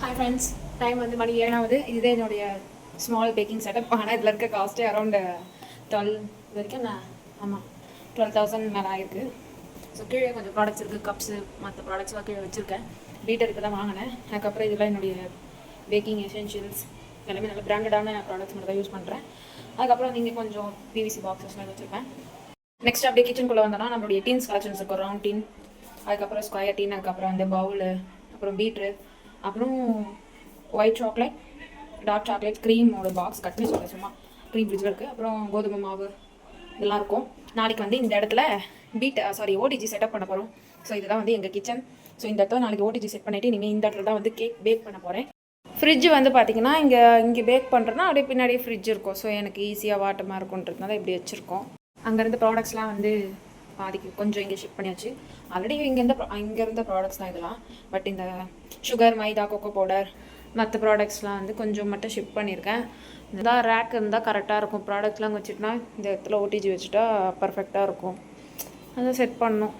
Hi friends, time வந்து மணி 7 இதுதான் என்னுடைய ஸ்மால் பேக்கிங் செட்டப். ஆனால் இதில் இருக்க காஸ்ட்டே அரௌண்ட் 12 வரைக்கும் ஆமாம் 12,000 மேலே ஆகிருக்கு. ஸோ கீழே கொஞ்சம் ப்ராடக்ட்ஸ் இருக்குது, கப்ஸு மற்ற ப்ராடக்ட்ஸ்லாம் கீழே வச்சுருக்கேன். பீட்டருக்கு தான் வாங்கினேன். அதுக்கப்புறம் இதெல்லாம் என்னுடைய பேக்கிங் எசென்ஷியல்ஸ் எல்லாமே நல்ல பிராண்டடான ப்ராடக்ட்ஸ் மட்டும் தான் யூஸ் பண்ணுறேன். அதுக்கப்புறம் நீங்கள் கொஞ்சம் பிவிசி பாக்ஸஸ்லாம் வச்சுருப்பேன். நெக்ஸ்ட் அப்படியே கிச்சனுக்குள்ளே வந்தோன்னா நம்மளுடைய டீன்ஸ் கலெக்ஷன்ஸ் இருக்கும். ரவுண்ட் டீன், அதுக்கப்புறம் ஸ்கொயர் டீன், அதுக்கப்புறம் அந்த பவுலு, அப்புறம் பீட்ரு, அப்புறம் ஒயிட் சாக்லேட், டார்க் சாக்லேட், க்ரீமோட பாக்ஸ் கட் பண்ணி சொல்ல சும்மா க்ரீம் ஃப்ரிட்ஜில் இருக்குது. அப்புறம் கோதுமை மாவு இதெல்லாம் இருக்கும். நாளைக்கு வந்து இந்த இடத்துல ஓடிஜி செட்டப் பண்ண போகிறோம். ஸோ இதுதான் வந்து எங்கள் கிச்சன். ஸோ இந்த இடத்துல நாளைக்கு ஓடிஜி செட் பண்ணிவிட்டு நீங்கள் இந்த இடத்துல தான் வந்து கேக் பேக் பண்ண போகிறேன். ஃப்ரிட்ஜ் வந்து பார்த்திங்கன்னா இங்கே பேக் பண்ணுறேன்னா அப்படியே பின்னாடியே ஃப்ரிட்ஜ் இருக்கும். ஸோ எனக்கு ஈஸியாக வாட்டமாக இருக்குன்றதுனால இப்படி வச்சுருக்கோம். அங்கேருந்து ப்ராடக்ட்ஸ்லாம் வந்து பாதிக்கு கொஞ்சம் இங்கே ஷிஃப்ட் பண்ணியாச்சு. ஆல்ரெடி இங்கேருந்த ப்ராடக்ட்ஸ் தான் இதெல்லாம். பட் இந்த சுகர், மைதா, கொக்கோ பவுடர் மற்ற ப்ராடக்ட்ஸ்லாம் வந்து கொஞ்சம் மட்டும் ஷிஃப்ட் பண்ணியிருக்கேன். இதான் ரேக் இருந்தால் கரெக்டாக இருக்கும். ப்ராடக்ட்லாம் அங்கே வச்சுட்டுனா இந்த இடத்துல ஓடிஜி வச்சுட்டா பர்ஃபெக்டாக இருக்கும். அதை செட் பண்ணணும்.